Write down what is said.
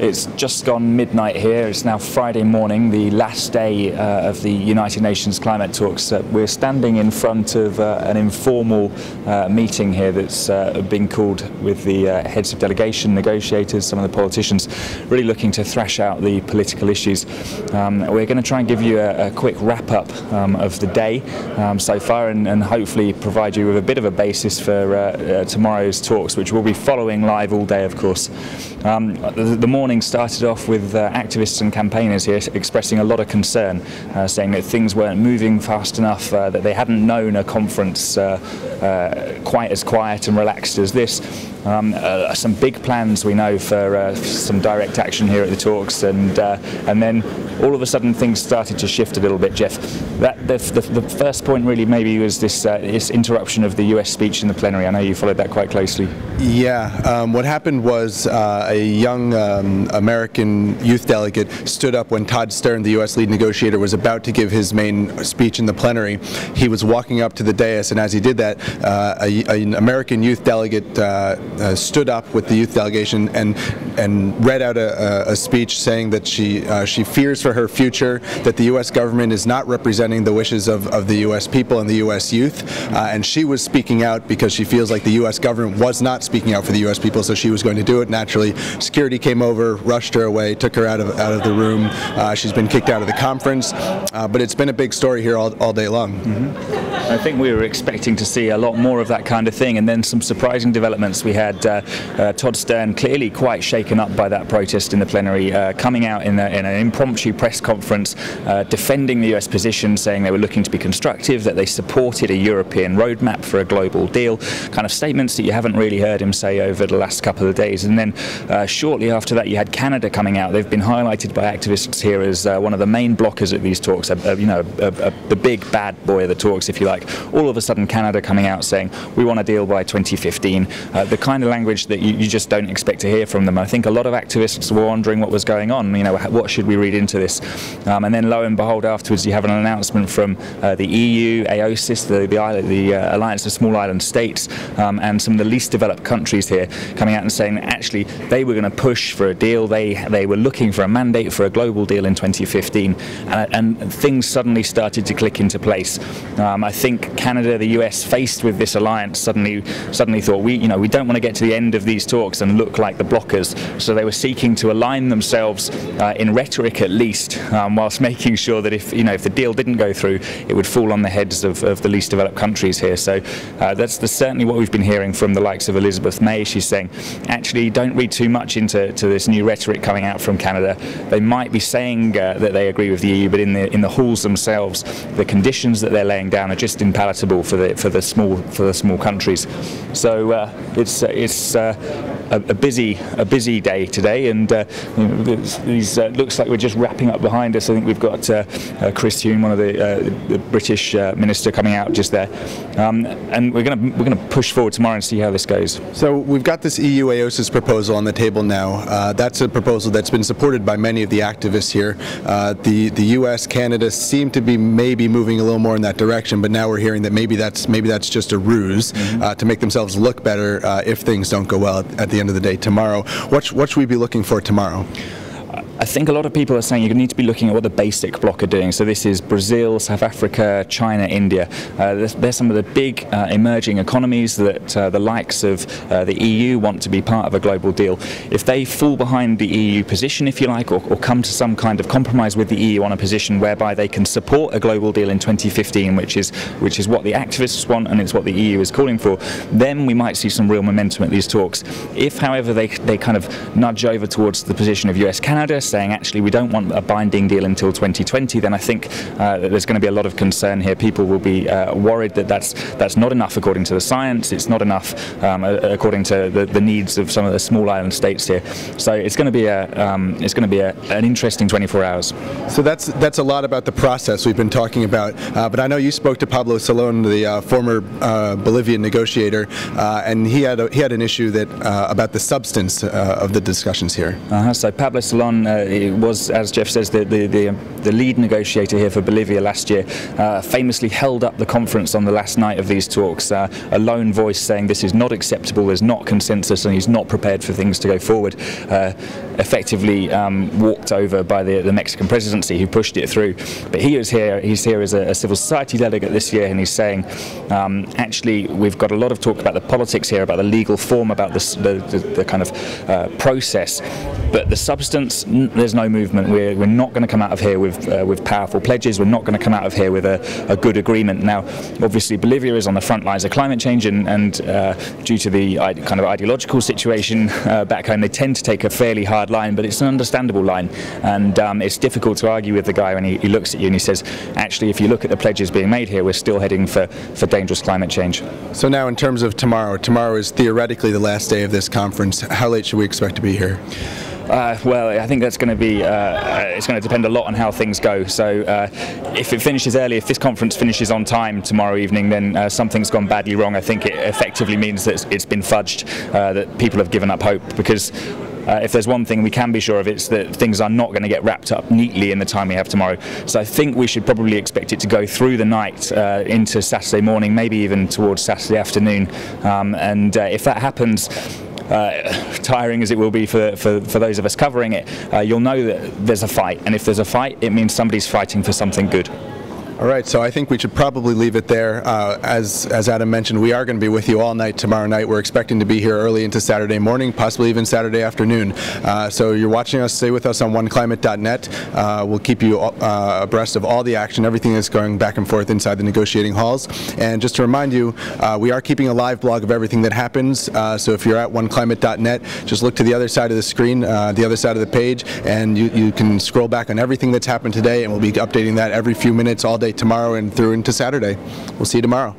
It's just gone midnight here. It's now Friday morning, the last day of the United Nations climate talks. We're standing in front of an informal meeting here that's been called with the heads of delegation, negotiators, some of the politicians, really looking to thrash out the political issues. We're going to try and give you a quick wrap-up of the day so far, and hopefully provide you with a bit of a basis for tomorrow's talks, which we'll be following live all day, of course. The morning started off with activists and campaigners here expressing a lot of concern, saying that things weren't moving fast enough, that they hadn't known a conference quite as quiet and relaxed as this. Some big plans we know for some direct action here at the talks, and then all of a sudden things started to shift a little bit, Jeff. The first point really maybe was this interruption of the US speech in the plenary. I know you followed that quite closely. Yeah, what happened was a young American youth delegate stood up when Todd Stern, the US lead negotiator, was about to give his main speech in the plenary. He was walking up to the dais, and as he did that, an American youth delegate stood up with the youth delegation and read out a speech saying that she fears for her future, that the US government is not representing the wishes of the US people and the US youth, and she was speaking out because she feels like the US government was not speaking out for the US people, so she was going to do it. Naturally, security came over, rushed her away, took her out of the room. She's been kicked out of the conference, but it's been a big story here all day long. I think we were expecting to see a lot more of that kind of thing, and then some surprising developments. We had Todd Stern, clearly quite shaken up by that protest in the plenary, coming out in an impromptu press conference, defending the US position, saying they were looking to be constructive, that they supported a European roadmap for a global deal, kind of statements that you haven't really heard him say over the last couple of days. And then shortly after that you had Canada coming out. They've been highlighted by activists here as one of the main blockers at these talks, the big bad boy of the talks, if you like. All of a sudden Canada coming out saying we want a deal by 2015, the kind of language that you just don't expect to hear from them. I think a lot of activists were wondering what was going on, what should we read into this, and then lo and behold afterwards you have an announcement from the EU, AOSIS, the Alliance of Small Island States, and some of the least developed countries here coming out and saying that actually they were going to push for a deal. They were looking for a mandate for a global deal in 2015, and things suddenly started to click into place. I think Canada, the US, faced with this alliance, suddenly thought we don't want to get to the end of these talks and look like the blockers, so they were seeking to align themselves in rhetoric at least, whilst making sure that if the deal didn't go through, it would fall on the heads of the least developed countries here. So that's certainly what we've been hearing from the likes of Elizabeth May. She's saying, actually, don't read too much into this new rhetoric coming out from Canada. They might be saying that they agree with the EU, but in the halls themselves, the conditions that they're laying down are just impalpable for the small countries. So it's a busy day today, and looks like we're just wrapping up behind us. I think we've got Chris Hume, one of the British minister, coming out just there, and we're going to push forward tomorrow and see how this goes. So we've got this EU AOSIS proposal on the table now. That's a proposal that's been supported by many of the activists here. The US, Canada seem to be maybe moving a little more in that direction, but now we're hearing that maybe that's just a ruse to make themselves look better if things don't go well at the end of the day tomorrow. What should we be looking for tomorrow? I think a lot of people are saying you need to be looking at what the basic bloc are doing. So this is Brazil, South Africa, China, India. They're some of the big emerging economies that the likes of the EU want to be part of a global deal. If they fall behind the EU position, if you like, or come to some kind of compromise with the EU on a position whereby they can support a global deal in 2015, which is what the activists want and it's what the EU is calling for, then we might see some real momentum at these talks. If, however, they kind of nudge over towards the position of US-Canada, saying actually we don't want a binding deal until 2020, then I think there's going to be a lot of concern here. People will be worried that that's not enough according to the science. It's not enough according to the needs of some of the small island states here. So it's going to be an interesting 24 hours. So that's a lot about the process we've been talking about. But I know you spoke to Pablo Salón, the former Bolivian negotiator, and he had an issue that about the substance of the discussions here. So Pablo Salón it was, as Jeff says, the lead negotiator here for Bolivia last year, famously held up the conference on the last night of these talks, a lone voice saying this is not acceptable, there's not consensus, and he's not prepared for things to go forward. Effectively walked over by the Mexican presidency, who pushed it through. But he's here as a civil society delegate this year, and he's saying, actually, we've got a lot of talk about the politics here, about the legal form, about the kind of process, but the substance, there's no movement. We're not going to come out of here with powerful pledges. We're not going to come out of here with a good agreement. Now, obviously, Bolivia is on the front lines of climate change, and due to the kind of ideological situation back home, they tend to take a fairly hard line, but it's an understandable line, and it's difficult to argue with the guy when he looks at you and he says, actually, if you look at the pledges being made here, we're still heading for dangerous climate change. So now, in terms of tomorrow is theoretically the last day of this conference. How late should we expect to be here? Well, I think that's going to be, it's going to depend a lot on how things go. So if it finishes early, if this conference finishes on time tomorrow evening, then something's gone badly wrong. I think it effectively means that it's been fudged, that people have given up hope, because if there's one thing we can be sure of, it's that things are not going to get wrapped up neatly in the time we have tomorrow. So I think we should probably expect it to go through the night into Saturday morning, maybe even towards Saturday afternoon. And if that happens, tiring as it will be for those of us covering it, you'll know that there's a fight, and if there's a fight, it means somebody's fighting for something good. All right, so I think we should probably leave it there. As Adam mentioned, we are going to be with you all night tomorrow night. We're expecting to be here early into Saturday morning, possibly even Saturday afternoon. So you're watching us, stay with us on OneClimate.net. We'll keep you abreast of all the action, everything that's going back and forth inside the negotiating halls. And just to remind you, we are keeping a live blog of everything that happens. So if you're at OneClimate.net, just look to the other side of the screen, the other side of the page, and you can scroll back on everything that's happened today, and we'll be updating that every few minutes all day tomorrow and through into Saturday. We'll see you tomorrow.